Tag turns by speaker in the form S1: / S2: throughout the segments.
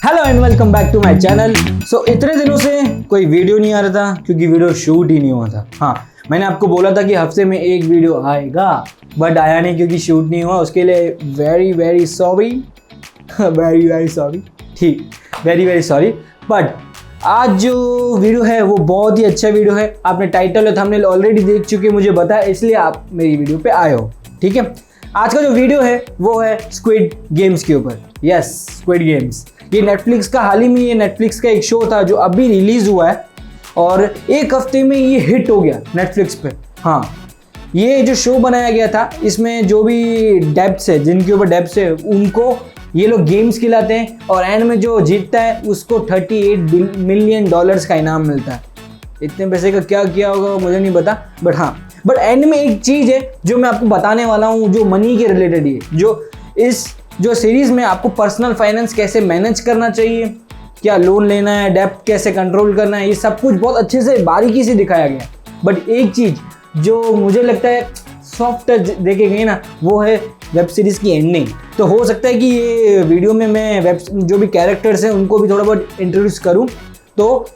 S1: Hello and welcome back to my channel. So इतने दिनों से कोई वीडियो नहीं आ रहा था क्योंकि वीडियो शूट ही नहीं हुआ था। हाँ, मैंने आपको बोला था कि हफ्ते में एक वीडियो आएगा, बट आया नहीं क्योंकि शूट नहीं हुआ। उसके लिए वेरी सॉरी वेरी सॉरी। ठीक, वेरी सॉरी। बट आज जो वीडियो है वो बहुत ही अच्छा वीडियो है। आपने टाइटल और थंबनेल ऑलरेडी देख चुके, मुझे पता है, इसलिए आप मेरी वीडियो पे आए हो। ठीक है, आज का जो वीडियो है वो है स्क्विड गेम्स के ऊपर। Yes, squid games. ये नेटफ्लिक्स का हाल ही में, ये नेटफ्लिक्स का एक शो था जो अभी रिलीज हुआ है और एक हफ्ते में ये हिट हो गया नेटफ्लिक्स पे। हाँ, ये जो शो बनाया गया था इसमें जो भी डेब्ट्स है, जिनके ऊपर डेब्ट्स है, उनको ये लोग गेम्स खिलाते हैं और एंड में जो जीतता है उसको $38 मिलियन का इनाम मिलता है। इतने पैसे का क्या किया होगा मुझे नहीं पता, बट हाँ, बट एंड में एक चीज़ है जो मैं आपको बताने वाला हूँ जो मनी के रिलेटेड है। जो सीरीज़ में आपको पर्सनल फाइनेंस कैसे मैनेज करना चाहिए, क्या लोन लेना है, डेब्ट कैसे कंट्रोल करना है, ये सब कुछ बहुत अच्छे से बारीकी से दिखाया गया। बट एक चीज़ जो मुझे लगता है सॉफ्ट टच देखे गई ना, वो है वेब सीरीज़ की एंडिंग। तो हो सकता है कि ये वीडियो में मैं जो भी कैरेक्टर्स हैं उनको भी थोड़ा बहुत इंट्रोड्यूस करूँ। तो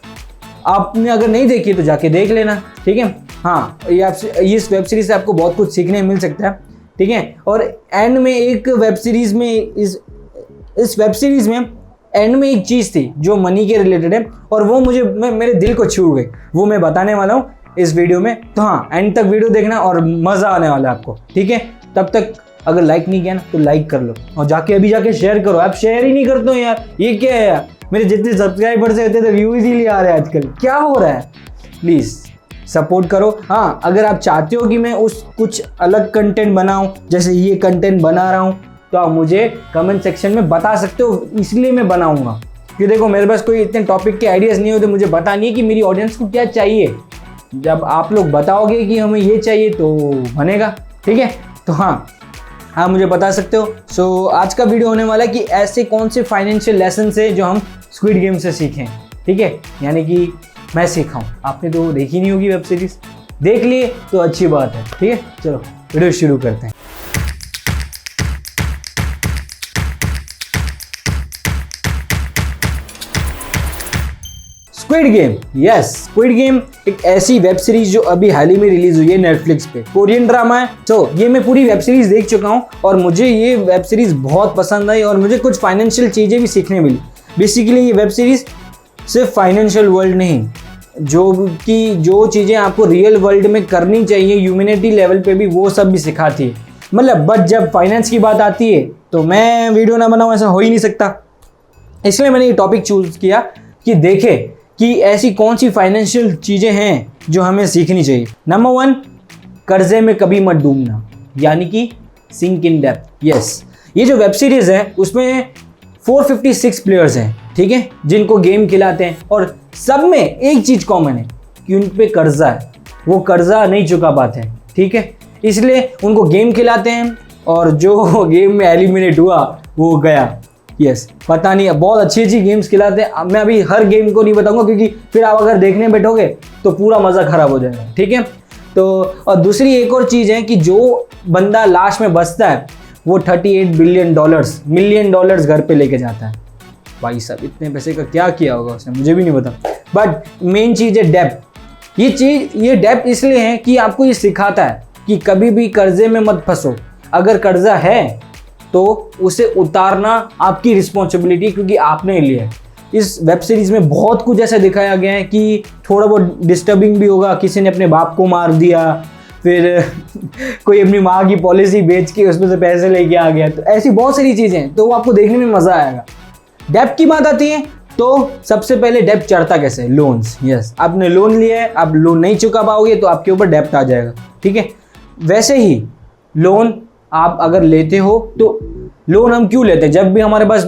S1: आपने अगर नहीं देखी तो जाके देख लेना, ठीक है। हाँ, इस वेब सीरीज़ से आपको बहुत कुछ सीखने मिल सकता है, ठीक है। और एंड में एक वेब सीरीज़ में इस वेब सीरीज़ में एंड में एक चीज़ थी जो मनी के रिलेटेड है और वो मेरे दिल को छू गई। वो मैं बताने वाला हूँ इस वीडियो में। तो हाँ, एंड तक वीडियो देखना और मज़ा आने वाला है आपको, ठीक है। तब तक अगर लाइक नहीं किया ना तो लाइक कर लो और अभी जाके शेयर करो। आप शेयर ही नहीं करते हो यार, ये क्या है यार। मेरे जितने सब्सक्राइबर्स होते थे व्यूज़ ही नहीं आ रहे आजकल, क्या हो रहा है। प्लीज़ सपोर्ट करो। हाँ, अगर आप चाहते हो कि मैं कुछ अलग कंटेंट बनाऊं, जैसे ये कंटेंट बना रहा हूं, तो आप मुझे कमेंट सेक्शन में बता सकते हो, इसलिए मैं बनाऊंगा। क्योंकि देखो, मेरे पास कोई इतने टॉपिक के आइडियाज़ नहीं होते, मुझे बतानी है कि मेरी ऑडियंस को क्या चाहिए। जब आप लोग बताओगे कि हमें ये चाहिए तो बनेगा, ठीक है। तो हाँ, आप मुझे बता सकते हो। सो आज का वीडियो होने वाला है कि ऐसे कौन से फाइनेंशियल लेसन है जो हम स्क्विड गेम से सीखें, ठीक है। यानी कि मैं सीखा हूँ, आपने तो देखी नहीं होगी वेब सीरीज, देख लिए तो अच्छी बात है, ठीक है। चलो वीडियो शुरू करते हैं। Squid game, yes, squid game एक ऐसी वेब सीरीज जो अभी हाल ही में रिलीज हुई है नेटफ्लिक्स पे। कोरियन ड्रामा है। तो ये मैं पूरी वेब सीरीज देख चुका हूँ और मुझे ये वेब सीरीज बहुत पसंद आई और मुझे कुछ फाइनेंशियल चीज़ें भी सीखने मिली। बेसिकली ये वेब सीरीज सिर्फ फाइनेंशियल वर्ल्ड नहीं, जो चीज़ें आपको रियल वर्ल्ड में करनी चाहिए ह्यूमैनिटी लेवल पे भी, वो सब भी सिखाती है। मतलब बट जब फाइनेंस की बात आती है तो मैं वीडियो ना बनाऊँ, ऐसा हो ही नहीं सकता। इसलिए मैंने ये टॉपिक चूज़ किया कि देखें कि ऐसी कौन सी फाइनेंशियल चीज़ें हैं जो हमें सीखनी चाहिए। नंबर 1, कर्जे में कभी मत डूबना, यानी कि सिंक इन डेब्ट। यस, ये जो वेब सीरीज़ है उसमें 456 प्लेयर्स हैं, ठीक है, जिनको गेम खिलाते हैं और सब में एक चीज़ कॉमन है कि उन पे कर्जा है, वो कर्जा नहीं चुका पाते हैं, ठीक है। इसलिए उनको गेम खिलाते हैं और जो गेम में एलिमिनेट हुआ वो गया। यस, पता नहीं, बहुत अच्छी गेम्स खिलाते हैं। मैं अभी हर गेम को नहीं बताऊंगा क्योंकि फिर आप अगर देखने बैठोगे तो पूरा मज़ा ख़राब हो जाएगा, ठीक है। तो और दूसरी एक और चीज़ है कि जो बंदा लास्ट में बचता है वो $38 मिलियन घर पे लेके जाता है। भाई साहब, इतने पैसे का क्या किया होगा उसने, मुझे भी नहीं पता। बट मेन चीज़ है डेब्ट। ये डेब्ट इसलिए है कि आपको ये सिखाता है कि कभी भी कर्जे में मत फंसो। अगर कर्जा है तो उसे उतारना आपकी रिस्पॉन्सिबिलिटी, क्योंकि आपने लिया है। इस वेब सीरीज़ में बहुत कुछ ऐसा दिखाया गया है कि थोड़ा बहुत डिस्टर्बिंग भी होगा। किसी ने अपने बाप को मार दिया, फिर कोई अपनी माँ की पॉलिसी बेच के उसमें से पैसे लेके आ गया। तो ऐसी बहुत सारी चीज़ें, तो वो आपको देखने में मज़ा आएगा। डेब्ट की बात आती है तो सबसे पहले डेब्ट चढ़ता कैसे? लोन्स। यस, आपने लोन लिया है, आप लोन नहीं चुका पाओगे तो आपके ऊपर डेब्ट आ जाएगा, ठीक है। वैसे ही लोन आप अगर लेते हो तो लोन हम क्यों लेते हैं? जब भी हमारे पास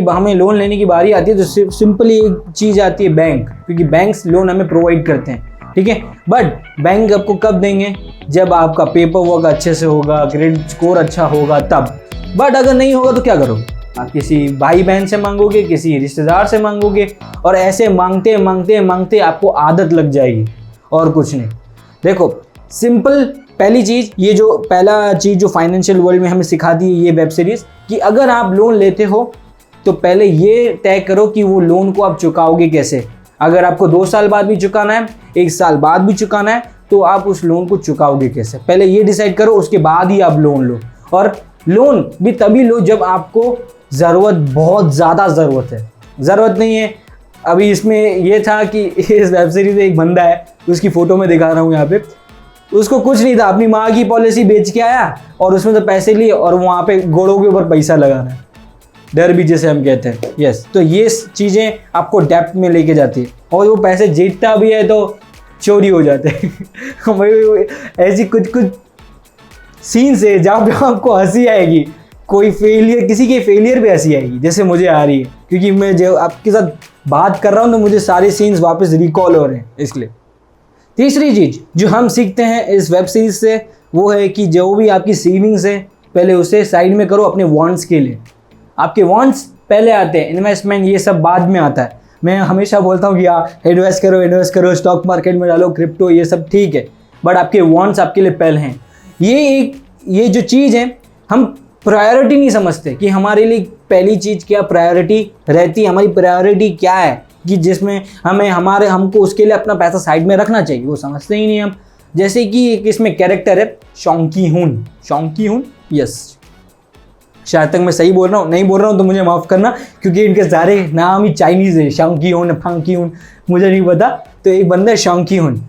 S1: हमें लोन लेने की बारी आती है तो सिंपली एक चीज़ आती है, बैंक, क्योंकि बैंक्स लोन हमें प्रोवाइड करते हैं, ठीक है। बट बैंक आपको कब देंगे? जब आपका पेपर वर्क अच्छे से होगा, क्रेडिट स्कोर अच्छा होगा तब। बट अगर नहीं होगा तो क्या करोगे? आप किसी भाई बहन से मांगोगे, किसी रिश्तेदार से मांगोगे और ऐसे मांगते मांगते मांगते आपको आदत लग जाएगी और कुछ नहीं। देखो, सिंपल पहली चीज़, पहला चीज़ जो फाइनेंशियल वर्ल्ड में हमें सिखाती है ये वेब सीरीज़, कि अगर आप लोन लेते हो तो पहले ये तय करो कि वो लोन को आप चुकाओगे कैसे। अगर आपको 2 साल बाद भी चुकाना है, 1 साल बाद भी चुकाना है, तो आप उस लोन को चुकाओगे कैसे, पहले ये डिसाइड करो, उसके बाद ही आप लोन लो। और लोन भी तभी लो जब आपको ज़रूरत, बहुत ज़्यादा ज़रूरत है। ज़रूरत नहीं है, अभी इसमें ये था कि इस वेब सीरीज़ में एक बंदा है, उसकी फ़ोटो में दिखा रहा हूँ यहाँ पे, उसको कुछ नहीं था, अपनी माँ की पॉलिसी बेच के आया और उसमें तो पैसे लिए और वहाँ पे घोड़ों के ऊपर पैसा लगा रहा है, डर भी जैसे हम कहते हैं। यस, तो ये चीज़ें आपको डेप्थ में लेके जाती है, और वो पैसे जीतता भी है तो चोरी हो जाते हैं। ऐसी कुछ सीन्स है जहाँ पे आपको हंसी आएगी, कोई फेलियर, किसी के फेलियर पे हंसी आएगी, जैसे मुझे आ रही है, क्योंकि मैं जो आपके साथ बात कर रहा हूँ तो मुझे सारे सीन्स वापस रिकॉल हो रहे हैं इसलिए। तीसरी चीज़ जो हम सीखते हैं इस वेब सीरीज से वो है कि जो भी आपकी सेविंग्स है पहले उसे साइड में करो अपने वांट्स के लिए। आपके वांट्स पहले आते हैं, इन्वेस्टमेंट ये सब बाद में आता है। मैं हमेशा बोलता हूँ कि हाँ इन्वेस्ट करो, स्टॉक मार्केट में डालो, क्रिप्टो, ये सब ठीक है, बट आपके वांट्स आपके लिए पहले हैं। ये जो चीज़ है हम प्रायोरिटी नहीं समझते कि हमारे लिए पहली चीज़ क्या प्रायोरिटी रहती है, हमारी प्रायोरिटी क्या है कि जिसमें हमको उसके लिए अपना पैसा साइड में रखना चाहिए, वो समझते ही नहीं हम। जैसे कि एक इसमें कैरेक्टर है शॉन्की हुन, यस, शायद तक मैं सही बोल रहा हूँ, नहीं बोल रहा हूँ तो मुझे माफ़ करना, क्योंकि इनके सारे नाम ही चाइनीज़ है, शॉन्की हुन, फंकी हुन, मुझे नहीं पता। तो एक बंदा है शॉन्की हुन,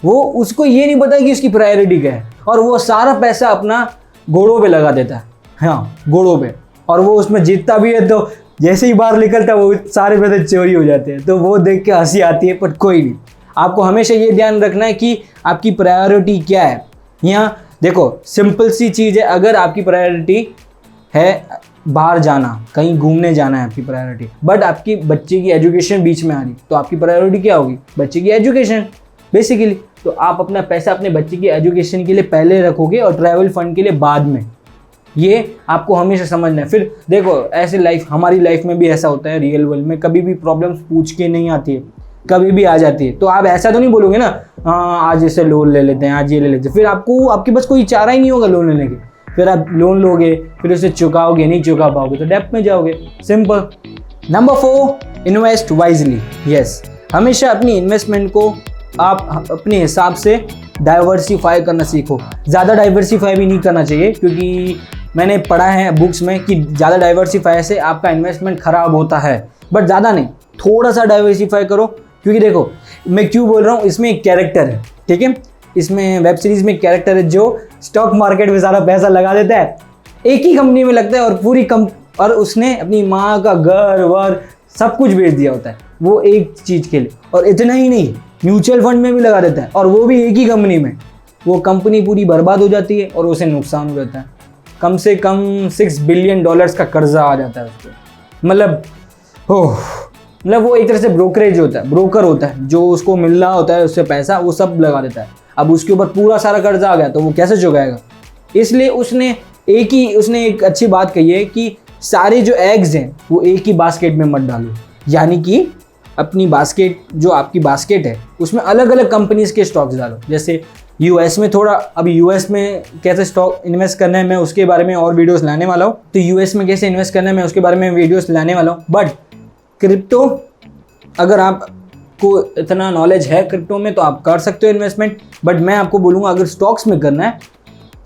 S1: वो उसको ये नहीं पता कि उसकी प्रायोरिटी क्या है, और वो सारा पैसा अपना घोड़ों पे लगा देता है, हाँ घोड़ों पे, और वो उसमें जीतता भी है तो जैसे ही बाहर निकलता है वो सारे पैसे चोरी हो जाते हैं। तो वो देख के हंसी आती है, पर कोई नहीं, आपको हमेशा ये ध्यान रखना है कि आपकी प्रायोरिटी क्या है। यहाँ देखो सिंपल सी चीज़ है, अगर आपकी प्रायोरिटी है बाहर जाना, कहीं घूमने जाना है आपकी प्रायोरिटी, बट आपकी बच्चे की एजुकेशन बीच में आ रही, तो आपकी प्रायोरिटी क्या होगी, बच्चे की एजुकेशन बेसिकली। तो आप अपना पैसा अपने बच्चे की एजुकेशन के लिए पहले रखोगे और ट्रैवल फंड के लिए बाद में, ये आपको हमेशा समझना है। फिर देखो ऐसे हमारी लाइफ में भी ऐसा होता है, रियल वर्ल्ड में कभी भी प्रॉब्लम्स पूछ के नहीं आती है, कभी भी आ जाती है। तो आप ऐसा तो नहीं बोलोगे ना आज ऐसे लोन ले लेते हैं, आज ये ले लेते हैं, फिर आपके पास कोई चारा ही नहीं होगा लोन लेने के। फिर आप लोन लोगे, फिर उसे चुकाओगे, नहीं चुका पाओगे तो डेप्ट में जाओगे, simple. Number 4, invest wisely. Yes, हमेशा अपनी इन्वेस्टमेंट को आप अपने हिसाब से डाइवर्सिफाई करना सीखो। ज़्यादा डाइवर्सिफाई भी नहीं करना चाहिए, क्योंकि मैंने पढ़ा है बुक्स में कि ज़्यादा डाइवर्सिफाई से आपका इन्वेस्टमेंट ख़राब होता है, बट ज़्यादा नहीं, थोड़ा सा डाइवर्सिफाई करो। क्योंकि देखो मैं क्यों बोल रहा हूँ, इसमें एक कैरेक्टर है, ठीक है, इसमें वेब सीरीज़ में एक कैरेक्टर है जो स्टॉक मार्केट में सारा पैसा लगा देता है, एक ही कंपनी में लगता है, और और उसने अपनी माँ का घर वर सब कुछ बेच दिया होता है वो एक चीज़ के लिए। और इतना ही नहीं, म्यूचुअल फंड में भी लगा देता है, और वो भी एक ही कंपनी में। वो कंपनी पूरी बर्बाद हो जाती है और उसे नुकसान हो जाता है, कम से कम $6 बिलियन का कर्जा आ जाता है उसको। मतलब वो एक तरह से ब्रोकर होता है, जो उसको मिल रहा होता है उससे पैसा, वो सब लगा देता है। अब उसके ऊपर पूरा सारा कर्जा आ गया तो वो कैसे चुकाएगा। इसलिए उसने एक अच्छी बात कही है कि सारे जो एग्स हैं वो एक ही बास्केट में मत डालो, यानी कि अपनी बास्केट, जो आपकी बास्केट है उसमें अलग अलग कंपनीज के स्टॉक्स डालो। जैसे यूएस में अभी यूएस में कैसे स्टॉक इन्वेस्ट करना है मैं उसके बारे में और वीडियोस लाने वाला हूँ। तो यूएस में कैसे इन्वेस्ट करना है मैं उसके बारे में वीडियोस लाने वाला हूँ। बट क्रिप्टो, अगर आपको इतना नॉलेज है क्रिप्टो में तो आप कर सकते हो इन्वेस्टमेंट, बट मैं आपको बोलूँगा अगर स्टॉक्स में करना है,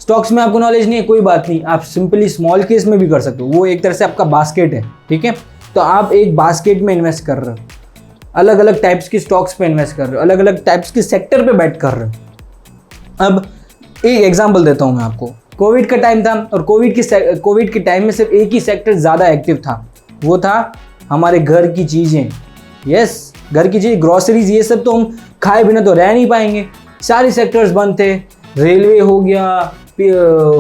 S1: स्टॉक्स में आपको नॉलेज नहीं है कोई बात नहीं, आप सिंपली स्मॉल केस में भी कर सकते हो। वो एक तरह से आपका बास्केट है, ठीक है। तो आप एक बास्केट में इन्वेस्ट कर रहे हो, अलग अलग टाइप्स की स्टॉक्स पे इन्वेस्ट कर रहे हो, अलग अलग टाइप्स के सेक्टर पे बैट कर रहे हो। अब एक एग्जांपल देता हूँ मैं आपको। कोविड का टाइम था और कोविड के टाइम में सिर्फ एक ही सेक्टर ज़्यादा एक्टिव था, वो था हमारे घर की चीज़ें। यस, घर की चीज़, ग्रॉसरीज, ये सब तो हम खाए बिना तो रह नहीं पाएंगे। सारे सेक्टर्स बंद थे, रेलवे हो गया,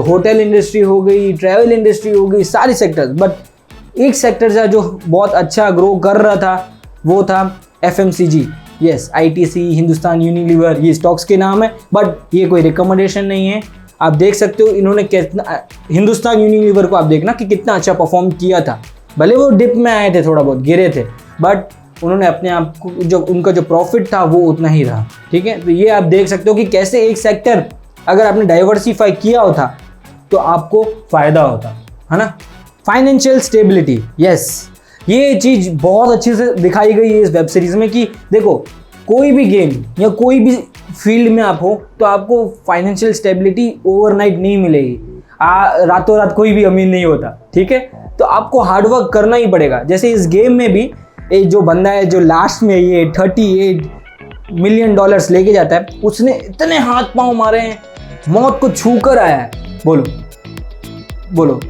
S1: होटल इंडस्ट्री हो गई, ट्रैवल इंडस्ट्री हो गई, सारे सेक्टर्स। बट एक सेक्टर था जो बहुत अच्छा ग्रो कर रहा था, वो था FMCG। Yes, ITC, Hindustan Unilever, ये स्टॉक्स के नाम है, बट ये कोई रिकमेंडेशन नहीं है। आप देख सकते हो इन्होंने कितना, हिंदुस्तान यूनिलीवर को आप देखना कि कितना अच्छा परफॉर्म किया था। भले वो डिप में आए थे, थोड़ा बहुत गिरे थे, बट उन्होंने अपने आप को, जो उनका जो प्रॉफिट था वो उतना ही रहा, ठीक है। तो ये आप देख सकते हो कि कैसे एक सेक्टर अगर आपने डाइवर्सिफाई किया होता तो आपको फ़ायदा होता है ना। फाइनेंशियल स्टेबिलिटी, यस, ये चीज़ बहुत अच्छे से दिखाई गई है इस वेब सीरीज़ में कि देखो, कोई भी गेम या कोई भी फील्ड में आप हो तो आपको फाइनेंशियल स्टेबिलिटी ओवरनाइट नहीं मिलेगी। रातों रात कोई भी अमीर नहीं होता, ठीक है। तो आपको हार्डवर्क करना ही पड़ेगा। जैसे इस गेम में भी एक जो बंदा है जो लास्ट में ये $38 मिलियन लेके जाता है, उसने इतने हाथ पांव मारे हैं, मौत को छू कर आया है। बोलो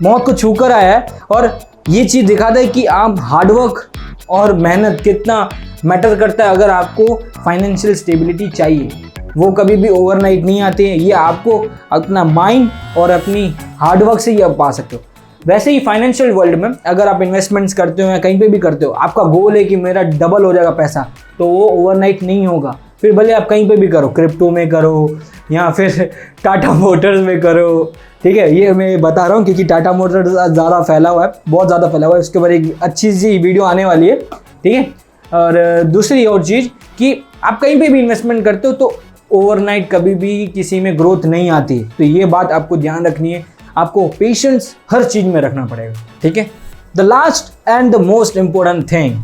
S1: मौत को छू कर आया है। और ये चीज़ दिखाता है कि आप हार्डवर्क और मेहनत कितना मैटर करता है। अगर आपको फाइनेंशियल स्टेबिलिटी चाहिए, वो कभी भी ओवरनाइट नहीं आते हैं। ये आपको अपना माइंड और अपनी हार्डवर्क से ही आप पा सकते हो। वैसे ही फाइनेंशियल वर्ल्ड में अगर आप इन्वेस्टमेंट्स करते हो या कहीं पे भी करते हो, आपका गोल है कि मेरा डबल हो जाएगा पैसा, तो वो ओवरनाइट नहीं होगा। फिर भले आप कहीं पे भी करो, क्रिप्टो में करो या फिर टाटा मोटर्स में करो, ठीक है। ये मैं बता रहा हूँ क्योंकि टाटा मोटर्स ज़्यादा फैला हुआ है, बहुत ज़्यादा फैला हुआ है। उसके ऊपर एक अच्छी सी वीडियो आने वाली है, ठीक है। और दूसरी और चीज़ कि आप कहीं पे भी इन्वेस्टमेंट करते हो तो ओवरनाइट कभी भी किसी में ग्रोथ नहीं आती। तो ये बात आपको ध्यान रखनी है। आपको पेशेंस हर चीज़ में रखना पड़ेगा, ठीक है। The last and the most important thing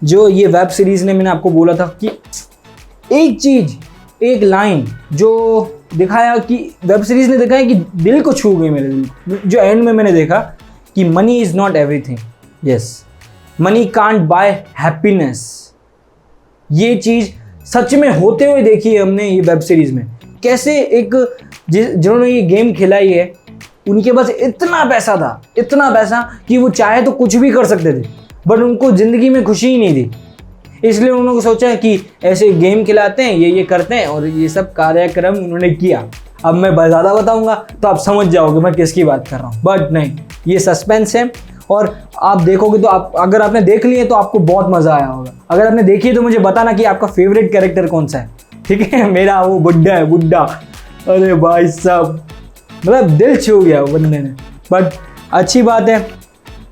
S1: जो ये वेब सीरीज़ ने, मैंने आपको बोला था कि एक चीज़, एक लाइन जो दिखाया कि वेब सीरीज़ ने दिखाया कि दिल को छू गई मेरे दिल। जो एंड में मैंने देखा कि money is not everything, yes, money can't buy happiness. ये चीज़ सच में होते हुए देखी है हमने ये वेब सीरीज़ में। कैसे एक जिन्होंने ये गेम खिलाई है, उनके पास इतना पैसा था, इतना पैसा कि वो चाहे तो कुछ भी कर सकते थे, बट उनको ज़िंदगी में खुशी ही नहीं थी। इसलिए उन्होंने सोचा कि ऐसे गेम खिलाते हैं, ये करते हैं, और ये सब कार्यक्रम उन्होंने किया। अब मैं ज़्यादा बताऊंगा तो आप समझ जाओगे मैं किसकी बात कर रहा हूँ, बट नहीं, ये सस्पेंस है। और आप देखोगे तो आप, अगर आपने देख लिए तो आपको बहुत मज़ा आया होगा। अगर आपने देखी है तो मुझे बताना कि आपका फेवरेट कैरेक्टर कौन सा है, ठीक है। मेरा वो बुड्ढा है, बुड्ढा, अरे भाई साहब, मतलब दिल छू गया वो बंदे ने। बट अच्छी बात है,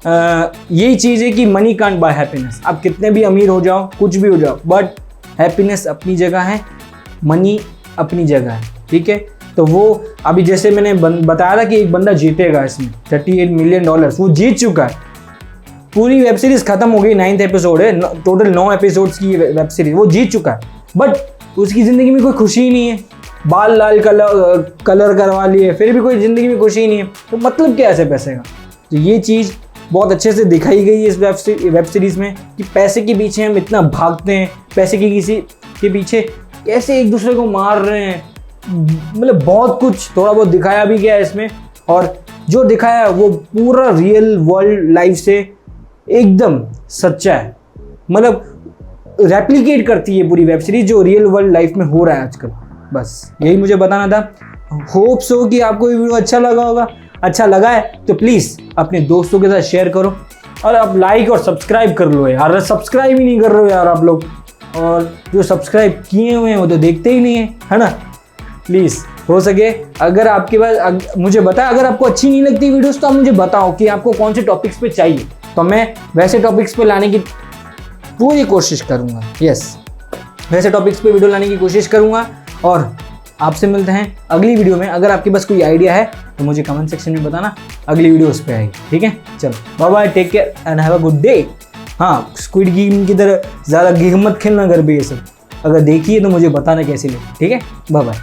S1: यही चीज़ है कि मनी कांट बाय हैप्पीनेस। आप कितने भी अमीर हो जाओ, कुछ भी हो जाओ, बट हैप्पीनेस अपनी जगह है, मनी अपनी जगह है, ठीक है। तो वो अभी जैसे मैंने बताया था कि एक बंदा जीतेगा इसमें $38 मिलियन, वो जीत चुका है। पूरी वेब सीरीज़ ख़त्म हो गई, 9th एपिसोड है, टोटल 9 एपिसोड्स की वेब सीरीज़, वो जीत चुका है। बट उसकी ज़िंदगी में कोई खुशी ही नहीं है। बाल लाल कलर करवा लिए, फिर भी कोई ज़िंदगी में खुशी ही नहीं है। तो मतलब क्या ऐसे पैसे का। तो ये चीज़ बहुत अच्छे से दिखाई गई है इस वेब सीरीज़ में कि पैसे के पीछे हम इतना भागते हैं, पैसे की किसी के पीछे कैसे एक दूसरे को मार रहे हैं, मतलब बहुत कुछ थोड़ा बहुत दिखाया भी गया है इसमें। और जो दिखाया है वो पूरा रियल वर्ल्ड लाइफ से एकदम सच्चा है, मतलब रेप्लिकेट करती है पूरी वेब सीरीज जो रियल वर्ल्ड लाइफ में हो रहा है आजकल। बस यही मुझे बताना था। होप सो कि आपको ये वीडियो अच्छा लगा होगा। अच्छा लगा है तो प्लीज़ अपने दोस्तों के साथ शेयर करो, और आप लाइक और सब्सक्राइब कर लो यार। सब्सक्राइब ही नहीं कर रहे हो यार आप लोग, और जो सब्सक्राइब किए हुए हैं वो तो देखते ही नहीं है ना। प्लीज़ हो सके अगर आपके पास, मुझे बताया अगर आपको अच्छी नहीं लगती वीडियोस तो आप मुझे बताओ कि आपको कौन से टॉपिक्स पे चाहिए, तो मैं वैसे टॉपिक्स पे लाने की पूरी कोशिश करूँगा। यस, वैसे टॉपिक्स पे वीडियो लाने की कोशिश करूँगा। और आपसे मिलते हैं अगली वीडियो में। अगर आपके पास कोई आइडिया है तो मुझे कमेंट सेक्शन में बताना, अगली वीडियो उस पर आएगी, ठीक है। चलो bye bye, take care and have a good day. हाँ, स्क्विड गेम की तरह ज़्यादा गेम मत खेलना घर पे ये सब। अगर देखिए तो मुझे बताना कैसी लगी, ठीक है। Bye bye.